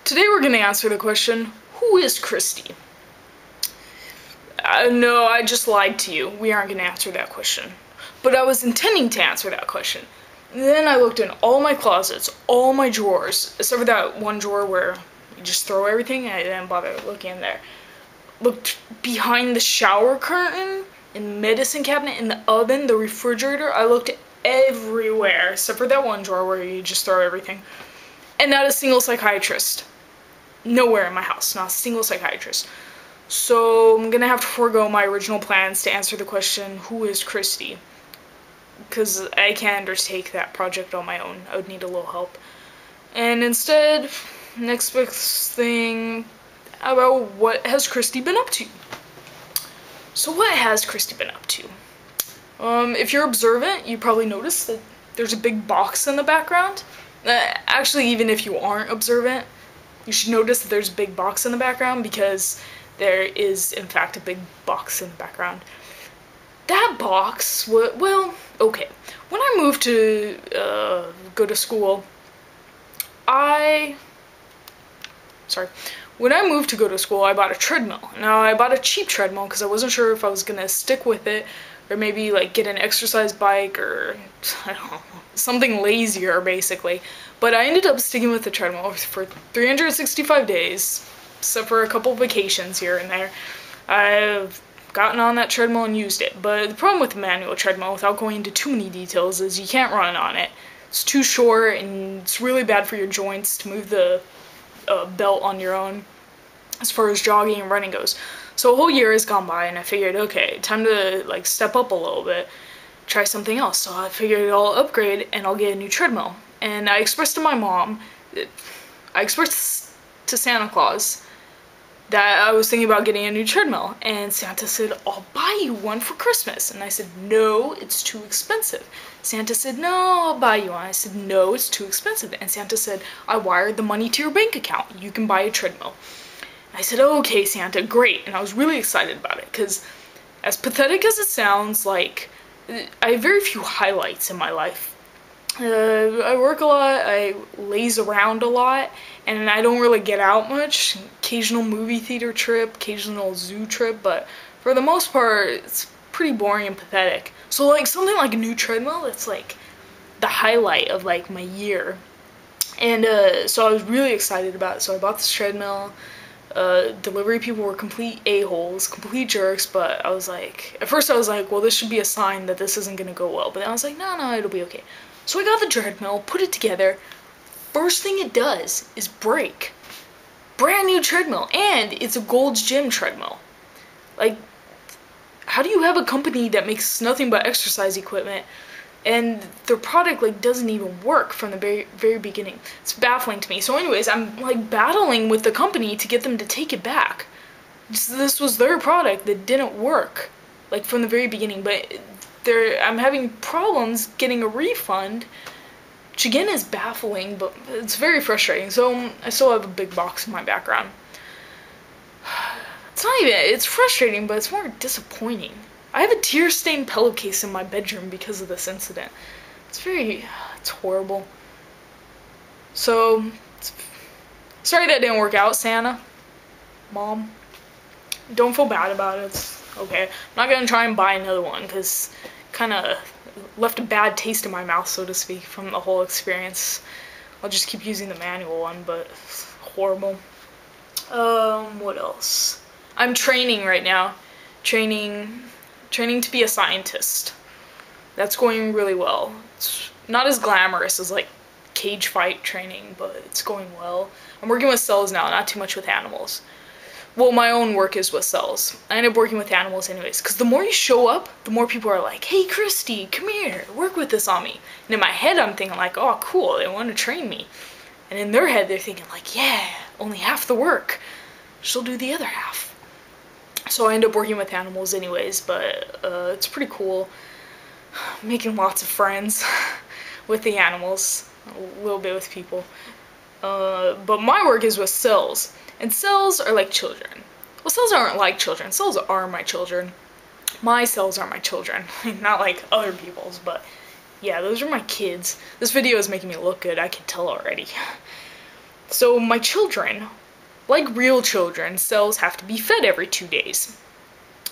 Today we're going to answer the question, who is Christy? No, I just lied to you. We aren't going to answer that question. But I was intending to answer that question. Then I looked in all my closets, all my drawers, except for that one drawer where you just throw everything. I didn't bother looking in there. Looked behind the shower curtain, in the medicine cabinet, in the oven, the refrigerator. I looked everywhere, except for that one drawer where you just throw everything. And not a single psychiatrist. Nowhere in my house, not a single psychiatrist. So I'm gonna have to forego my original plans to answer the question, who is Christy? Because I can't undertake that project on my own. I would need a little help. And instead, next best thing, how about what has Christy been up to? So what has Christy been up to? If you're observant, you probably noticed that there's a big box in the background. Actually, even if you aren't observant, you should notice that there's a big box in the background because there is, in fact, a big box in the background. That box, well, okay. When I moved to go to school, when I moved to go to school, I bought a treadmill. Now, I bought a cheap treadmill because I wasn't sure if I was gonna stick with it or maybe like get an exercise bike or I don't know, something lazier basically. But I ended up sticking with the treadmill for 365 days, except for a couple vacations here and there. I've gotten on that treadmill and used it. But the problem with the manual treadmill, without going into too many details, is you can't run on it. It's too short and it's really bad for your joints to move the belt on your own as far as jogging and running goes. So a whole year has gone by and I figured, okay, time to like step up a little bit, try something else. So I figured I'll upgrade and I'll get a new treadmill. And I expressed to my mom, I expressed to Santa Claus that I was thinking about getting a new treadmill. And Santa said, I'll buy you one for Christmas. And I said, no, it's too expensive. Santa said, no, I'll buy you one. I said, no, it's too expensive. And Santa said, I wired the money to your bank account. You can buy a treadmill. I said, okay, Santa, great. And I was really excited about it because as pathetic as it sounds, like, I have very few highlights in my life. I work a lot, I laze around a lot, and I don't really get out much. Occasional movie theater trip, occasional zoo trip, but for the most part, it's pretty boring and pathetic. So like something like a new treadmill, it's like the highlight of like my year. And so I was really excited about it. So I bought this treadmill. Delivery people were complete a-holes, complete jerks, but I was like, at first I was like, well, this should be a sign that this isn't gonna go well. But then I was like, no, it'll be okay. So I got the treadmill, put it together. First thing it does is break. Brand new treadmill, and it's a Gold's Gym treadmill. Like, how do you have a company that makes nothing but exercise equipment and their product like doesn't even work from the very beginning? It's baffling to me. So anyways, I'm like battling with the company to get them to take it back. This was their product that didn't work like from the very beginning, but I'm having problems getting a refund, which again is baffling, but it's very frustrating. So I still have a big box in my background. It's not even, it's frustrating, but it's more disappointing. I have a tear-stained pillowcase in my bedroom because of this incident. It's horrible. So, sorry that didn't work out, Santa. Mom. Don't feel bad about it. It's okay. I'm not gonna try and buy another one, because kind of left a bad taste in my mouth, so to speak, from the whole experience. I'll just keep using the manual one, but it's horrible. What else? I'm training right now. Training to be a scientist. That's going really well. It's not as glamorous as like cage fight training, but it's going well. I'm working with cells now, not too much with animals. Well, my own work is with cells. I end up working with animals anyways, because the more you show up, the more people are like, hey, Christy, come here, work with this on me. And in my head, I'm thinking like, oh, cool, they want to train me. And in their head, they're thinking like, yeah, only half the work. She'll do the other half. So I end up working with animals anyways, but it's pretty cool. Making lots of friends with the animals, a little bit with people. But my work is with cells. And cells are like children. Well, cells aren't like children. Cells are my children. My cells are my children. Not like other people's, but yeah, those are my kids. This video is making me look good, I can tell already. So my children, like real children, cells have to be fed every 2 days.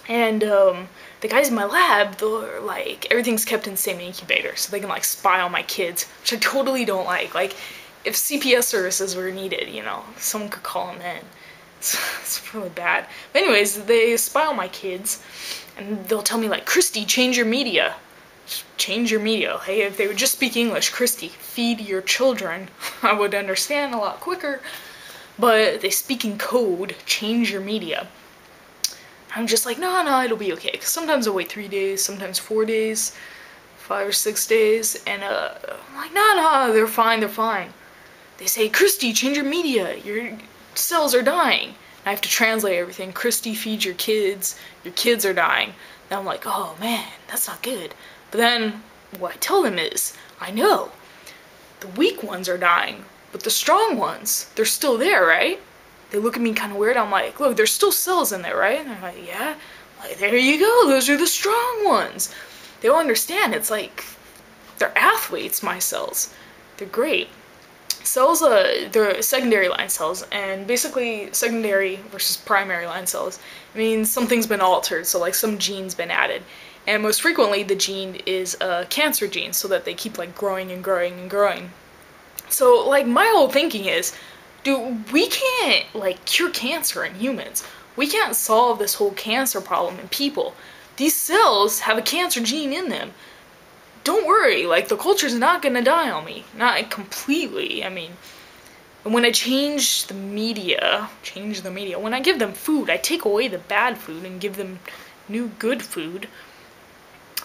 And the guys in my lab, they're like, everything's kept in the same incubator, so they can like spy on my kids, which I totally don't like. Like, if CPS services were needed, someone could call them in. It's really bad. But anyways, they spy on my kids, and they'll tell me like, Christy, change your media. Change your media. Hey, if they would just speak English, Christy, feed your children. I would understand a lot quicker. But they speak in code, change your media. I'm just like, no, it'll be okay. Because sometimes I'll wait 3 days, sometimes 4 days, 5 or 6 days, and I'm like, no, they're fine. They say, Christy, change your media. Your cells are dying. And I have to translate everything. Christy, feed your kids are dying. And I'm like, oh man, that's not good. But then what I tell them is, I know, the weak ones are dying, but the strong ones, they're still there, right? They look at me kind of weird. I'm like, look, there's still cells in there, right? And they're like, yeah. I'm like, there you go. Those are the strong ones. They don't understand. It's like, they're athletes, my cells. They're great. Cells, they're secondary line cells, and basically secondary versus primary line cells means something's been altered, so like some gene's been added. And most frequently the gene is a cancer gene, so that they keep like growing and growing and growing. So like my whole thinking is, dude, we can't like cure cancer in humans. We can't solve this whole cancer problem in people. These cells have a cancer gene in them. Don't worry, like the culture's not gonna die on me. Not completely, I mean. And when I change the media, when I give them food, I take away the bad food and give them new good food.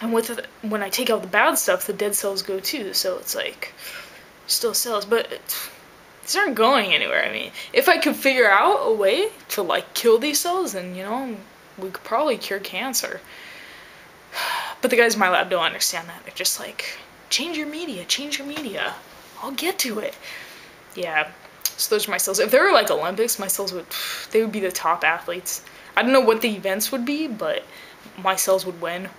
And when I take out the bad stuff, the dead cells go too. So it's like, still cells, but these aren't going anywhere. I mean, if I could figure out a way to like kill these cells, then we could probably cure cancer. But the guys in my lab don't understand that. They're just like, change your media. I'll get to it. Yeah, so those are my cells. If there were like Olympics, my cells they would be the top athletes. I don't know what the events would be, but my cells would win.